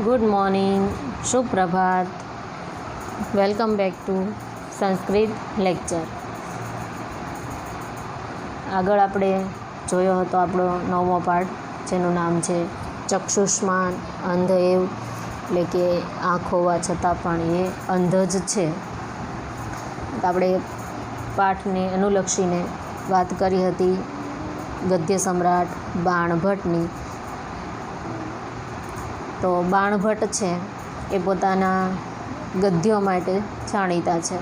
Good morning, સુપ્રભાત. Welcome back to Sanskrit lecture. આગળ આપણે જોયો હતો આપણો 9મો પાઠ, જેનું નામ છે ચક્ષુષ્માન અંધ એવ, એટલે કે આંખ હોવા છતાં પણ એ અંધ જ છે. આપણે પાઠને અનુલક્ષીને વાત કરી હતી ગદ્ય સમ્રાટ બાણભટ્ટની. તો બાણભટ્ટ છે એ પોતાના ગદ્યો માટે જાણીતા છે.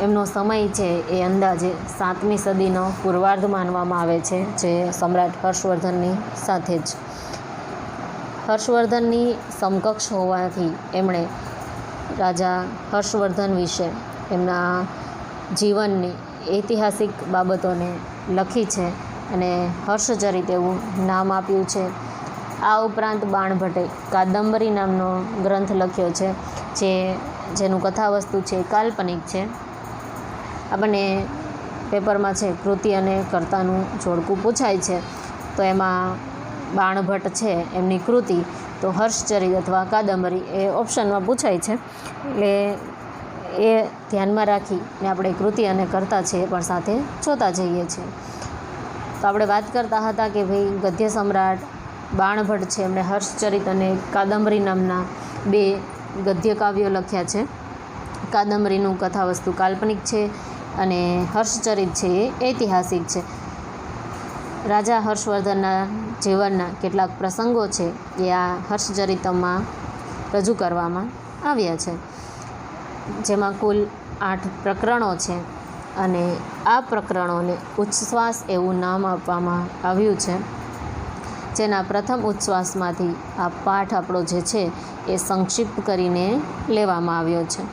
એમનો સમય છે એ અંદાજે 7મી સદીનો પૂર્વાર્ધ માનવામાં આવે છે, જે સમ્રાટ હર્ષવર્ધનની સાથે જ. હર્ષવર્ધનની સમકક્ષ હોવાથી એમણે રાજા હર્ષવર્ધન વિશે એમના જીવનની ઐતિહાસિક બાબતોને લખી છે અને હર્ષચરિત એવું નામ આપ્યું છે. આ ઉપરાંત બાણભટ્ટે કાદંબરી નામનો ગ્રંથ લખ્યો છે, જેનું કથાવસ્તુ છે કાલ્પનિક છે. આપણને પેપરમાં છે કૃતિ અને કર્તાનું જોડકું પૂછાય છે, તો એમાં બાણભટ્ટ છે એમની કૃતિ, તો હર્ષચરિત અથવા કાદંબરી એ ઓપ્શનમાં પૂછાય છે. એટલે એ ધ્યાનમાં રાખીને આપણે કૃતિ અને કર્તા છે એ પણ સાથે જોતા જઈએ છીએ. તો આપણે વાત કરતા હતા કે ભાઈ ગદ્ય સમ્રાટ બાણભટ્ટ છે એમણે હર્ષચરિત અને કાદંબરી નામના 2 ગદ્ય કાવ્યો લખ્યા છે. કાદંબરીનું કથાવસ્તુ કાલ્પનિક છે અને હર્ષચરિત છે એ ઐતિહાસિક છે. રાજા હર્ષવર્ધનના જીવનના કેટલાક પ્રસંગો છે એ આ હર્ષચરિતમાં રજૂ કરવામાં આવ્યા છે, જેમાં કુલ 8 પ્રકરણો છે અને આ પ્રકરણોને ઉચ્છ્વાસ એવું નામ આપવામાં આવ્યું છે, જેના પ્રથમ ઉચ્છ્વાસમાંથી આ પાઠ આપણો જે છે એ સંક્ષિપ્ત કરીને લેવામાં આવ્યો છે.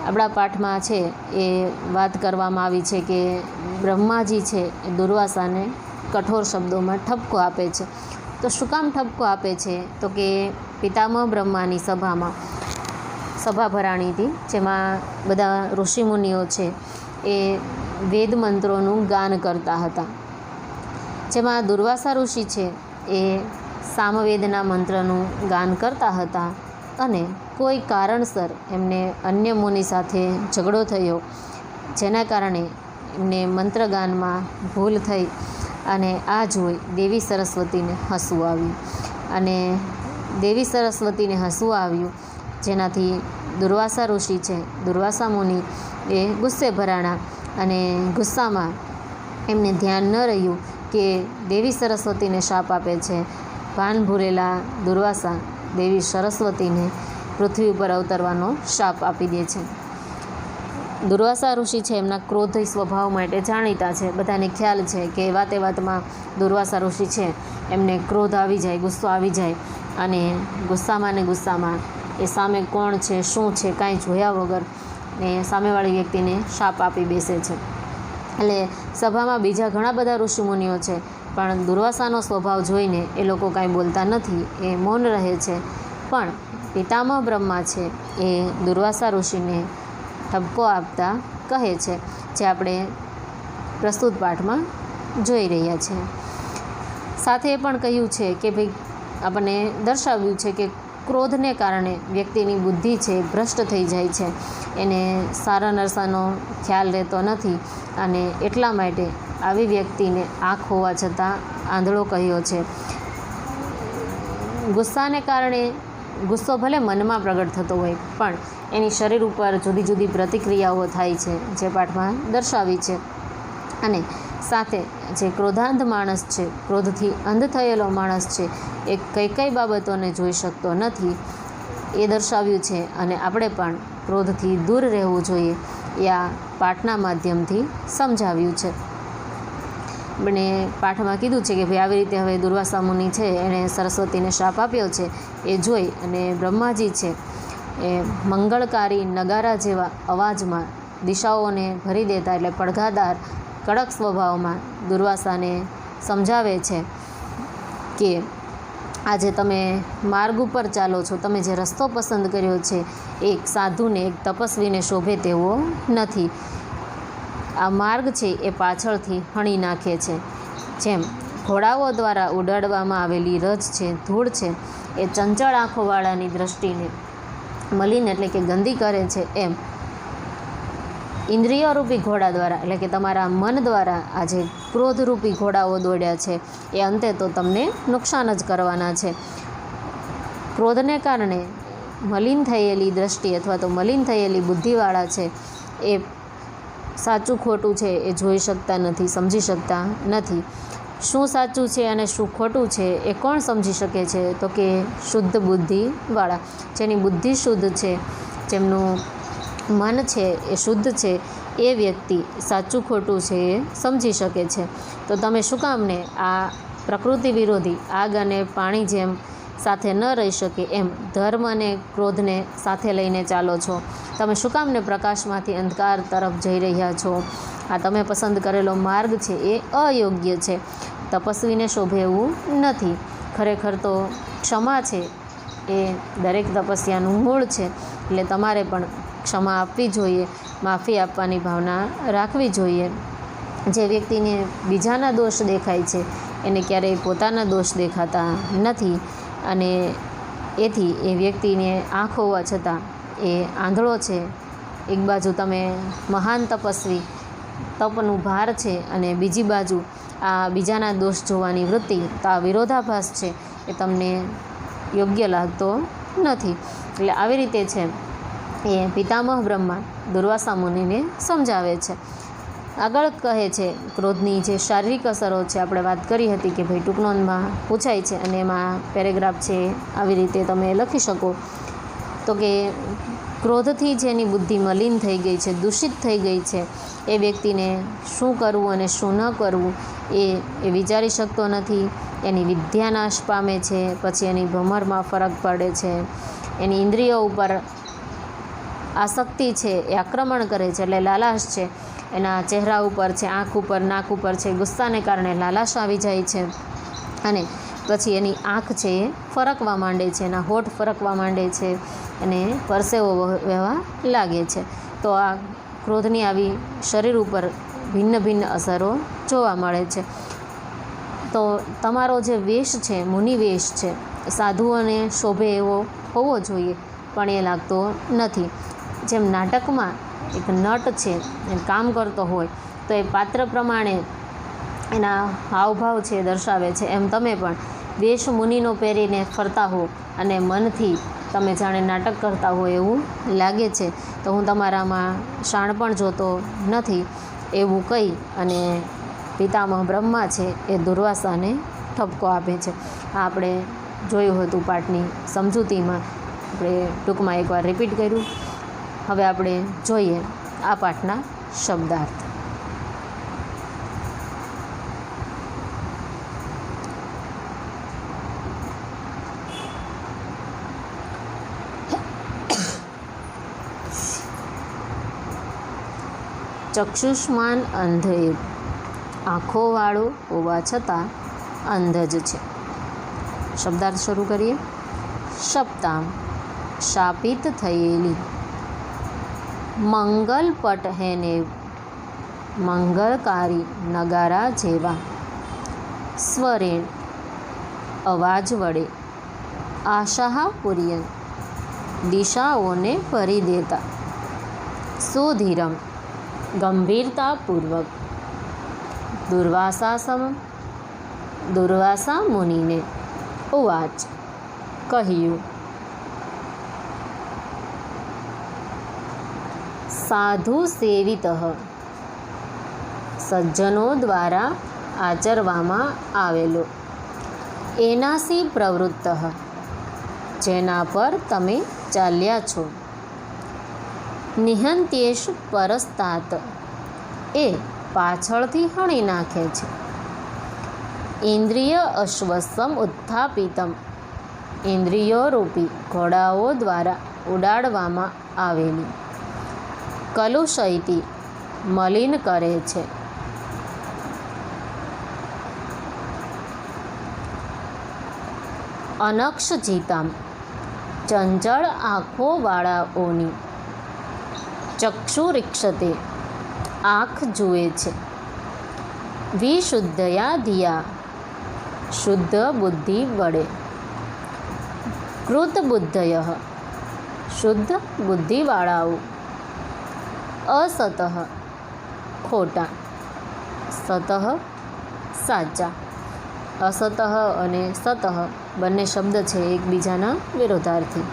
આપણા પાઠમાં છે એ વાત કરવામાં આવી છે કે બ્રહ્માજી છે એ દુર્વાસાને કઠોર શબ્દોમાં ઠપકો આપે છે. તો શું કામ ઠપકો આપે છે? તો કે પિતામહ બ્રહ્માની સભા ભરાણી હતી, જેમાં બધા ઋષિમુનિઓ છે એ વેદ મંત્રોનું ગાન કરતા હતા. જેમાં દુર્વાસા ઋષિ છે એ સામવેદના મંત્રનું ગાન કરતા હતા અને કોઈ કારણસર એમને અન્ય મુનિ સાથે ઝઘડો થયો, જેના કારણે એમને મંત્રગાનમાં ભૂલ થઈ અને આ જોઈ દેવી સરસ્વતીને હસવું આવ્યું. અને દેવી સરસ્વતીને હસવું આવ્યું, જેનાથી દુર્વાસા ઋષિ છે, દુર્વાસા મુનિ એ ગુસ્સે ભરાણા અને ગુસ્સામાં એમને ધ્યાન ન રહ્યું કે દેવી સરસ્વતીને શાપ આપે છે. ભાન ભૂલેલા દુર્વાસા દેવી સરસ્વતીને પૃથ્વી ઉપર અવતરવાનો શાપ આપી દે છે. દુર્વાસા ઋષિ છે એમના ક્રોધી સ્વભાવ માટે જાણીતા છે. બધાને ખ્યાલ છે કે વાતે વાતમાં દુર્વાસા ઋષિ છે એમને ક્રોધ આવી જાય, ગુસ્સો આવી જાય અને ગુસ્સામાં ને ગુસ્સામાં એ સામે કોણ છે, શું છે, કાંઈ જોયા વગર ને સામેવાળી વ્યક્તિને શાપ આપી બેસે છે. એટલે સભામાં બીજા ઘણા બધા ઋષિમુનિઓ છે, પણ દુર્વાસાનો સ્વભાવ જોઈને એ લોકો કાંઈ બોલતા નથી, એ મૌન રહે છે. પણ પિતામહ બ્રહ્મા છે એ દુર્વાસા ઋષિને ઠપકો આપતા કહે છે, જે આપણે પ્રસ્તુત પાઠમાં જોઈ રહ્યા છીએ. સાથે એ પણ કહ્યું છે કે ભાઈ આપણને દર્શાવ્યું છે કે ક્રોધને કારણે વ્યક્તિની બુદ્ધિ છે ભ્રષ્ટ થઈ જાય છે, એને સારા નરસાનો ખ્યાલ રહેતો નથી અને એટલા માટે આવી વ્યક્તિને આંખ હોવા છતાં આંધળો કહ્યો છે. ગુસ્સાને કારણે ગુસ્સો ભલે મનમાં પ્રગટ થતો હોય, પણ એની શરીર ઉપર જુદી જુદી પ્રતિક્રિયાઓ થાય છે, જે પાઠમાં દર્શાવી છે. અને સાથે જે ક્રોધાંધ માણસ છે, ક્રોધથી અંધ થયેલો માણસ છે, એ કઈ બાબતોને જોઈ શકતો નથી, એ દર્શાવ્યું છે. અને આપણે પણ ક્રોધથી દૂર રહેવું જોઈએ એ આ પાઠના માધ્યમથી સમજાવ્યું છે. મને પાઠમાં કીધું છે કે ભાઈ આવી રીતે હવે દુર્વાસા મુનિ છે એણે સરસ્વતીને શાપ આપ્યો છે, એ જોઈ અને બ્રહ્માજી છે એ મંગળકારી નગારા જેવા અવાજમાં દિશાઓને ભરી દેતા, એટલે પડઘાદાર કડક સ્વભાવમાં દુર્વાસાને સમજાવે છે કે આજે તમે માર્ગ ઉપર ચાલો છો, તમે જે રસ્તો પસંદ કર્યો છે એક સાધુને, એક તપસ્વીને શોભે તેવો નથી. આ માર્ગ છે એ પાછળથી હણી નાખે છે. જેમ ઘોડાઓ દ્વારા ઉડાડવામાં આવેલી રજ છે, ધૂળ છે, એ ચંચળ આંખોવાળાની દૃષ્ટિને મલિન એટલે કે ગંદી કરે છે, એમ ઇન્દ્રિયરૂપી ઘોડા દ્વારા એટલે કે તમારા મન દ્વારા આ જે ક્રોધરૂપી ઘોડાઓ દોડ્યા છે એ અંતે તો તમને નુકસાન જ કરવાના છે. ક્રોધને કારણે મલિન થયેલી દૃષ્ટિ અથવા તો મલિન થયેલી બુદ્ધિવાળા છે એ સાચું ખોટું છે એ જોઈ શકતા નથી, સમજી શકતા નથી. શું સાચું છે અને શું ખોટું છે એ કોણ સમજી શકે છે? તો કે શુદ્ધ બુદ્ધિવાળા, જેની બુદ્ધિ શુદ્ધ છે, જેમનું મન છે એ શુદ્ધ છે, એ વ્યક્તિ સાચું ખોટું છે એ સમજી શકે છે. તો તમે શું કામને આ પ્રકૃતિ વિરોધી આગ અને પાણી જેમ સાથે ન રહી શકે એમ ધર્મ અને ક્રોધને સાથે લઈને ચાલો છો? તમે શું કામને પ્રકાશમાંથી અંધકાર તરફ જઈ રહ્યા છો? આ તમે પસંદ કરેલો માર્ગ છે એ અયોગ્ય છે, તપસ્વીને શોભે એવું નથી. ખરેખર તો ક્ષમા છે એ દરેક તપસ્યાનું મૂળ છે, એટલે તમારે પણ ક્ષમા આપવી જોઈએ, માફી આપવાની ભાવના રાખવી જોઈએ. જે વ્યક્તિને બીજાના દોષ દેખાય છે એને ક્યારેય પોતાના દોષ દેખાતા નથી, અને એથી એ વ્યક્તિને આંખ હોવા છતાં એ આંધળો છે. એક બાજુ તમે મહાન તપસ્વી, તપનું ભાર છે, અને બીજી બાજુ આ બીજાના દોષ જોવાની વૃત્તિ, તો આ વિરોધાભાસ છે એ તમને યોગ્ય લાગતો નથી. એટલે આવી રીતે છે એ પિતામહ બ્રહ્મા દુર્વાસા મુનિને સમજાવે છે. આગળ કહે છે ક્રોધની જે શારીરિક અસરો છે, આપણે વાત કરી હતી કે ભાઈ ટૂંકનોંધમાં પૂછાય છે અને એમાં પેરેગ્રાફ છે આવી રીતે તમે લખી શકો. તો કે ક્રોધથી જેની બુદ્ધિ મલિન થઈ ગઈ છે, દૂષિત થઈ ગઈ છે, એ વ્યક્તિને શું કરવું અને શું ન કરવું એ વિચારી શકતો નથી. એની વિદ્યા નાશ પામે છે, પછી એની ભમરમાં ફરક પડે છે, એની ઇન્દ્રિયો ઉપર આસક્તિ છે એ આક્રમણ કરે છે, એટલે લાલાશ છે એના ચહેરા ઉપર છે, આંખ ઉપર, નાક ઉપર છે, ગુસ્સાને કારણે લાલાશ આવી જાય છે, અને પછી એની આંખ છે એ ફરકવા માંડે છે, એના હોઠ ફરકવા માંડે છે, અને પરસેવો વહેવા લાગે છે. તો આ ક્રોધની આવી શરીર ઉપર ભિન્ન ભિન્ન અસરો જોવા મળે છે. તો તમારો જે વેશ છે, મુનિ વેશ છે, સાધુઓને શોભે એવો હોવો જોઈએ, પણ એ લાગતો નથી. જેમ નાટકમાં એક નટ છે એ કામ કરતો હોય તો એ પાત્ર પ્રમાણે એના હાવભાવ છે દર્શાવે છે, એમ તમે પણ વેશ મુનિનો પહેરીને ફરતા હો અને મનથી તમે જાણે નાટક કરતા હોય એવું લાગે છે, તો હું તમારામાં શાણપણ જોતો નથી, એવું કહી અને પિતામહ બ્રહ્મા છે એ દુર્વાસાને ઠપકો આપે છે. આ આપણે જોયું હતું પાઠની સમજૂતીમાં, આપણે ટૂંકમાં એકવાર રિપીટ કર્યું. હવે આપણે જોઈએ આ પાઠના શબ્દાર્થ. ચક્ષુષ્માન અંધેર, આંખોવાળો હોવા છતાં અંધ જ છે. શબ્દાર્થ શરૂ કરીએ. સપ્તામ, શાપિત થયેલી. મંગલપટ હેને, મંગળકારી નગારા જેવા. સ્વરેણ, અવાજ વડે. આશા પૂર્યન, દિશાઓને ભરી દેતા. સુધીરમ, ગંભીરતાપૂર્વક. દુર્વાસા મુનિને ઉવાચ, કહ્યું. સાધુ સેવિત, સજ્જનો દ્વારા આચરવામાં આવેલો. એનાસી પ્રવૃત્ત, જેના પર તમે ચાલ્યા છો. નિહંત્યેશ પરસ્તાત, એ પાછળથી હણી નાખે છે. ઇન્દ્રિય અશ્વસમ ઉત્થાપિતમ, ઇન્દ્રિયોરૂપી ઘોડાઓ દ્વારા ઉડાડવામાં આવેલી. કલુષયતી, મલિન કરે છે. અનક્ષજીતામ, ચંચળ આંખોવાળાઓની. ચક્ષુરીક્ષતે, આંખ જુએ છે. વિશુદ્ધયા ધિયા, શુદ્ધ બુદ્ધિ વડે. કૃત બુદ્ધય શુદ્ધ બુદ્ધિવાળાઓ. અસતઃ ખોટા, સતઃ સાચા. અસતઃ અને સતઃ બંને શબ્દ છે એકબીજાના વિરોધાર્થી.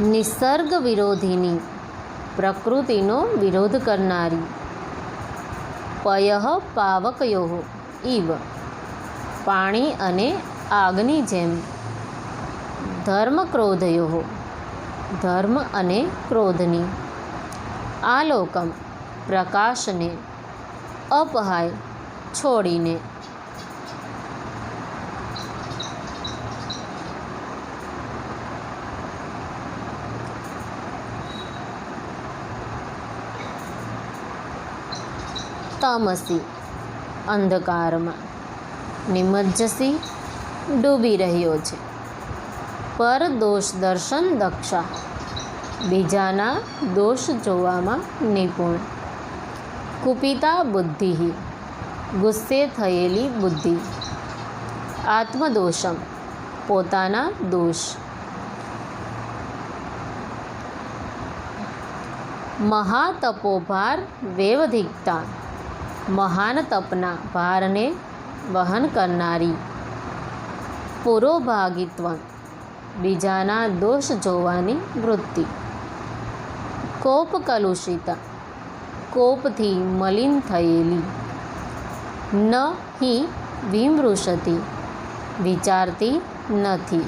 નિસર્ગ વિરોધિની, પ્રકૃતિનો વિરોધ કરનારી. પયઃ પાવકયો ઇવ, પાણી અને આગની જેમ. ધર્મ ક્રોધયો, ધર્મ અને ક્રોધની. આલોકમ, પ્રકાશને. અપહાય, છોડીને. તમસી, અંધકારમાં. નિમજ્જસી, ડૂબી રહ્યો છે. પર દોષ દર્શન દક્ષા, બીજાના દોષ જોવામાં નિપુણ. કુપિતા બુદ્ધિ, ગુસ્સે થયેલી બુદ્ધિ. આત્મદોષમ, પોતાના દોષ. મહાતપોભાર વેવધિકતા, મહાન તપના ભારને વહન કરનારી. પુરોભાગિત્વ, બીજાના દોષ જોવાની વૃત્તિ. કોપ કલુષિતા, કોપથી મલિન થયેલી. ન હિ વિમૃશતી, વિચારતી નથી.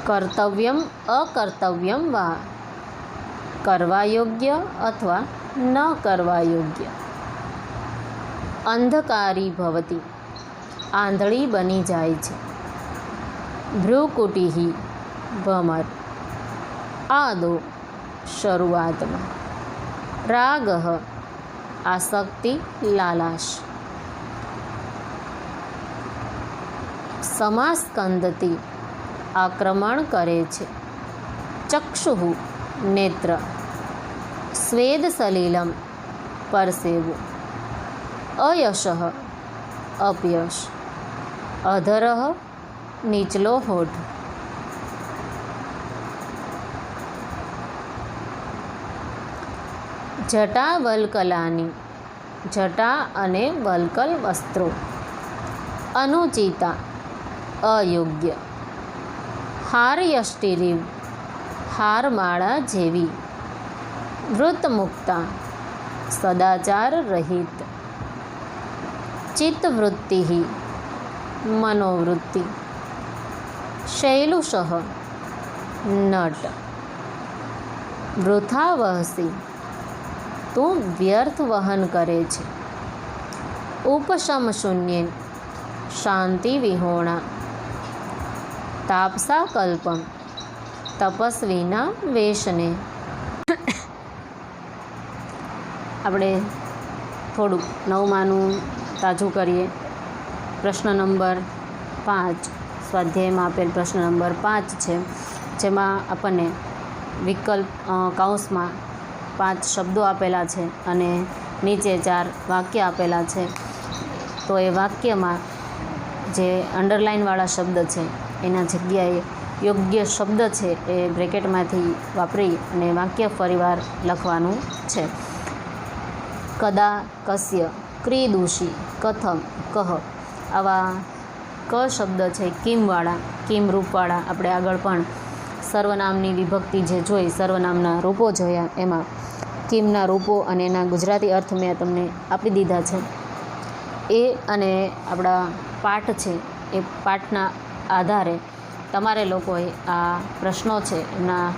કર્તવ્યમ અકર્તવ્યમ વા, કરવા યોગ્ય અથવા ન કરવા યોગ્ય. અંધકારી ભવતી, આંધળી બની જાય છે. ભ્રુકુટિ, ભમર. આદો, શરૂઆતમાં. રાગ, આસક્તિ, લાલાશ. સમાસ્કંદતી, આક્રમણ કરે છે. ચક્ષુઃ, નેત્ર. સ્વેદ સલિલમ, પરસેવો. અયશઃ, અપયશ. અધરઃ, નીચલો હોઠ. જટા વલ્કલાની, જટા અને વલ્કલ વસ્ત્રો. અનુચિતા, અયોગ્ય. હારયષ્ટિરીવ, હારમાળા જેવી. વૃત્તમુક્તા, સદાચાર રહિત. ચિત્તવૃત્તિ, મનોવૃત્તિ. શૈલુષઃ, નટ. વૃથાવહસી, તું વ્યર્થ વહન કરે છે. ઉપશમ શૂન્યેન, શાંતિ વિહોણા. તાપસા કલ્પમ, તપસ્વીના વેશને. આપણે થોડુંક નવમાનું તાજું કરીએ. પ્રશ્ન નંબર 5, સ્વાધ્યાયમાં આપેલ પ્રશ્ન નંબર 5 છે, જેમાં આપણને વિકલ્પ કૌંસમાં 5 શબ્દો આપેલા છે અને નીચે 4 વાક્ય આપેલા છે. તો એ વાક્યમાં જે અંડરલાઇનવાળા શબ્દ છે એના જગ્યાએ યોગ્ય શબ્દ છે એ બ્રેકેટમાંથી વાપરી અને વાક્ય ફરીવાર લખવાનું છે. કદા, કસ્ય, ક્રીદુષી, કથમ, કહ. આવા ક શબ્દ છે કિમવાળા, કિમ રૂપવાળા. આપણે આગળ પણ સર્વનામની વિભક્તિ જે જોઈ, સર્વનામના રૂપો જોયા, એમાં કિમના રૂપો અને એના ગુજરાતી અર્થ મેં તમને આપી દીધા છે. એ અને આપણા પાઠ છે એ પાઠના આધારે તમારે લોકોએ આ પ્રશ્નો છે એના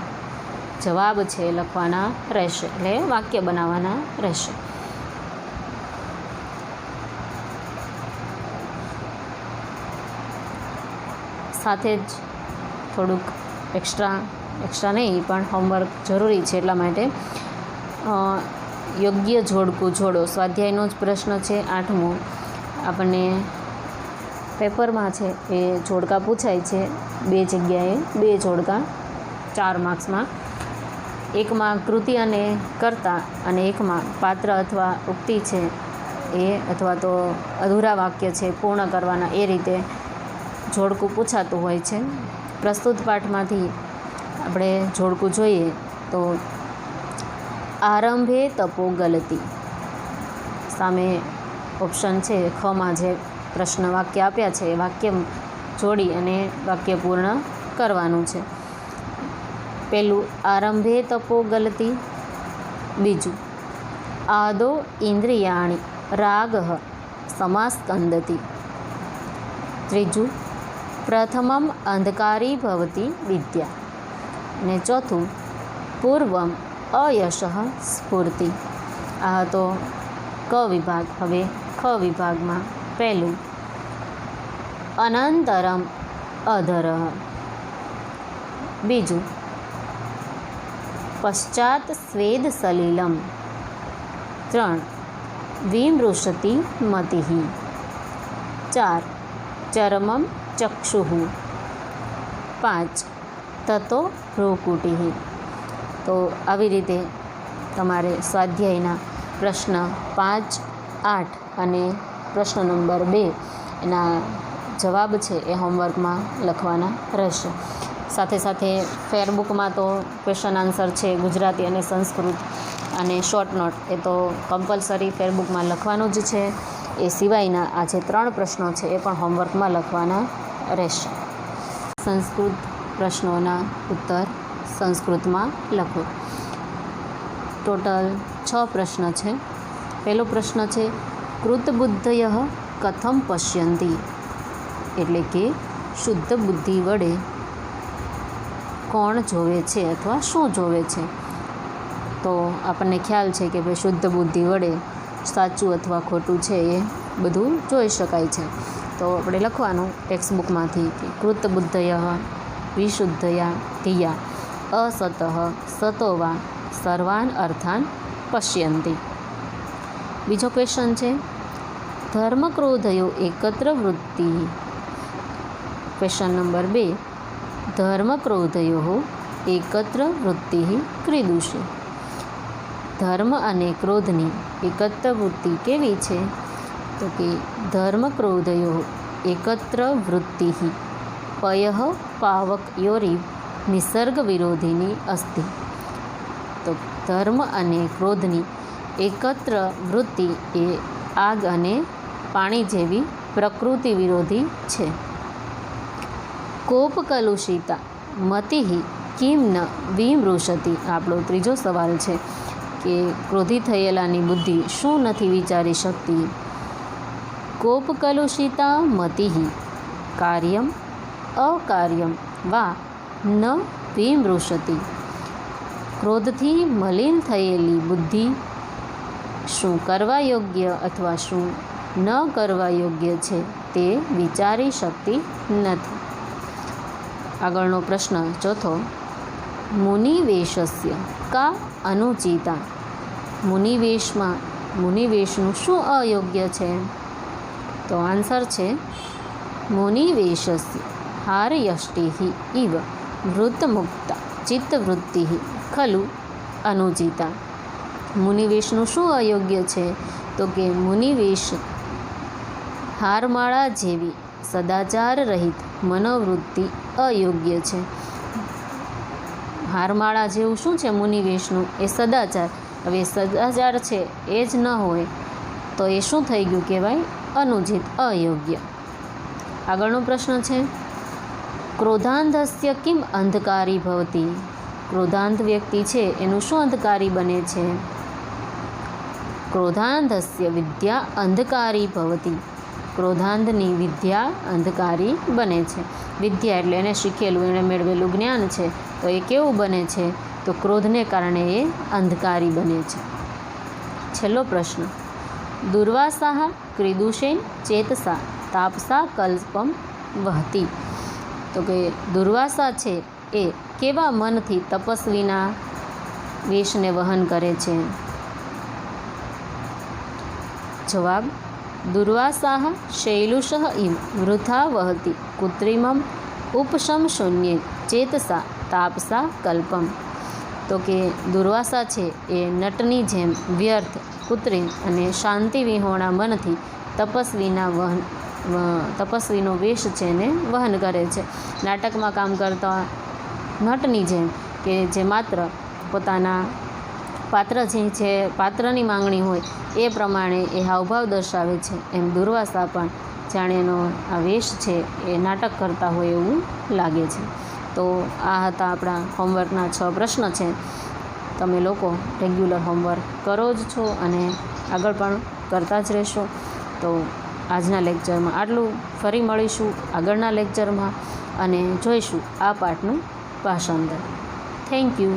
જવાબ છે એ લખવાના રહેશે, એટલે વાક્ય બનાવવાના રહેશે. સાથે જ થોડુંક એક્સ્ટ્રા નહીં પણ હોમવર્ક જરૂરી છે, એટલા માટે યોગ્ય જોડકું જોડો સ્વાધ્યાયનો જ પ્રશ્ન છે 8મો. આપણને પેપરમાં છે એ જોડકા પૂછાય છે, 2 જગ્યાએ 2 જોડકા 4 માર્ક્સમાં. એકમાં કૃતિ અને કર્તા અને એકમાં પાત્ર અથવા ઉક્તિ છે એ અથવા તો અધૂરા વાક્ય છે પૂર્ણ કરવાના, એ રીતે જોડકું પૂછાતું હોય છે. પ્રસ્તુત પાઠમાંથી આપણે જોડકું જોઈએ તો આરંભે તપો ગલતી. સામે ઓપ્શન છે ખમાં જે પ્રશ્ન વાક્ય આપ્યા છે એ વાક્ય જોડી અને વાક્ય પૂર્ણ કરવાનું છે. પહેલું આરંભે તપો ગલતી. બીજું આદો ઇન્દ્રિયાણી રાગ સમાસ્કંદતી. ત્રીજું પ્રથમમ અંધકારી ભવતી વિદ્યા. અને ચોથું પૂર્વમ અયશ સ્ફૂર્તિ. આ હતો ક વિભાગ. હવે ખ વિભાગમાં પહેલું અનંતરમ અધરઃ. બીજું પશ્ચાત સ્વેદ સલિલમ. 3 વિમૃશતિ મતિઃ. 4 ચરમમ ચક્ષુઃ. 5 તતો ભ્રૂકુટિઃ. તો આવી રીતે તમારે સ્વાધ્યાયના પ્રશ્ન 5, 8 અને પ્રશ્ન નંબર 2 એના જવાબ છે એ હોમવર્કમાં લખવાના રહેશે. સાથે સાથે ફેરબુકમાં તો ક્વેશ્ચન આન્સર છે ગુજરાતી અને સંસ્કૃત અને શોર્ટ નોટ એ તો કમ્પલસરી ફેરબુકમાં લખવાનું જ છે. એ સિવાયના આ જે 3 પ્રશ્નો છે એ પણ હોમવર્કમાં લખવાના રહેશે. સંસ્કૃત પ્રશ્નોના ઉત્તર સંસ્કૃતમાં લખો. ટોટલ 6 પ્રશ્ન છે. પહેલો પ્રશ્ન છે કૃતબુદ્ધય કથમ પશ્યંતિ, એટલે કે શુદ્ધ બુદ્ધિ વડે કોણ જોવે છે અથવા શું જોવે છે. તો આપણને ખ્યાલ છે કે ભાઈ શુદ્ધ બુદ્ધિ વડે સાચું અથવા ખોટું છે એ બધું જોઈ શકાય છે. તો આપણે લખવાનું ટેક્સ્ટબુકમાંથી કે કૃતબુદ્ધય વિશુદ્ધયા ધિયા અસતઃ સતો વા સર્વાન અર્થાન પશ્યંતિ. બીજો ક્વેશ્ચન છે ધર્મક્રોધયો એકત્ર વૃત્તિ. ક્વેશ્ચન નંબર 2 ધર્મક્રોધયો એકત્ર વૃત્તિ ક્રીદુષી. ધર્મ અને ક્રોધની એકત્ર વૃત્તિ કેવી છે? તો કે ધર્મક્રોધયો એકત્ર વૃત્તિ પયઃ પાવકયોરી નિસર્ગ વિરોધિની અસ્તિ. તો ધર્મ અને ક્રોધની એકત્ર વૃત્તિ એ આગ અને પાણી જેવી પ્રકૃતિ વિરોધી છે. કોપ કલુષિતા મતિઃ કિમ ન વિમૃશતિ. આપણો ત્રીજો સવાલ છે કે ક્રોધિત થયેલાની બુદ્ધિ શું નથી વિચારી શકતી. કોપ કલુષિતા મતિઃ કાર્યમ અકાર્યમ વા ન વિમૃશતિ. ક્રોધથી મલિન થયેલી બુદ્ધિ શું કરવા યોગ્ય અથવા શું ન કરવા યોગ્ય છે તે વિચારી શકતી નથી. આગળનો પ્રશ્ન ચોથો મુનિવેશસ્ય કા અનુચિતા. મુનિવેશનું શું અયોગ્ય છે? તો આન્સર છે મુનિવેશસ્ય હારયષ્ટિ ઇવ વૃત્તમુક્તા ચિત્તવૃત્તિ ખલુ અનુચિતા. મુનિવેશનું શું અયોગ્ય છે? તો કે મુનિવેશ હારમાળા જેવી સદાચાર રહિત મનોવૃત્તિ અયોગ્ય છે. હારમાળા જેવું શું છે મુનિવેશનું? એ સદાચાર. હવે સદાચાર છે એ જ ન હોય તો એ શું થઈ ગયું કહેવાય? અનુચિત, અયોગ્ય. આગળનો પ્રશ્ન છે ક્રોધાંધસ્ય કિમ અંધકારી ભવતી. ક્રોધાંધ વ્યક્તિ છે એનું શું અંધકારી બને છે? ક્રોધાંધસ્ય વિદ્યા અંધકારી ભવતી. ક્રોધાંધની વિદ્યા અંધકારી બને છે. વિદ્યા એટલે એને શીખેલું, એણે મેળવેલું જ્ઞાન છે, તો એ કેવું બને છે? તો ક્રોધને કારણે એ અંધકારી બને છે. છેલ્લો પ્રશ્ન દુર્વાસાહ ક્રીદુષેન ચેતસા તાપસા કલ્પમ વહતી. તો કે દુર્વાસા છે એ કેવા મનથી તપસ્વીના વેશને વહન કરે છે? જવાબ દુર્વાસાહ શૈલુષ ઇવ વૃથા વહતિ કૃત્રિમમ ઉપશમ શૂન્ય ચેતસા તાપસા કલ્પમ. તો કે દુર્વાસા છે એ નટની જેમ વ્યર્થ, કૃત્રિમ અને શાંતિ વિહોણા મનથી તપસ્વીનો વેશ છે ને વહન કરે છે. નાટકમાં કામ કરતા નટની જેમ કે જે માત્ર પોતાના પાત્ર જે છે પાત્રની માંગણી હોય એ પ્રમાણે એ હાવભાવ દર્શાવે છે, એમ દુર્વાસા પણ જાણે એનો આ વેશ છે એ નાટક કરતા હોય એવું લાગે છે. તો આ હતા આપણા હોમવર્કના 6 પ્રશ્ન છે. તમે લોકો રેગ્યુલર હોમવર્ક કરો જ છો અને આગળ પણ કરતા જ રહેશો. તો આજના લેક્ચરમાં આટલું. ફરી મળીશું આગળના લેક્ચરમાં અને જોઈશું આ પાઠનું ભાષાંતર. Thank you.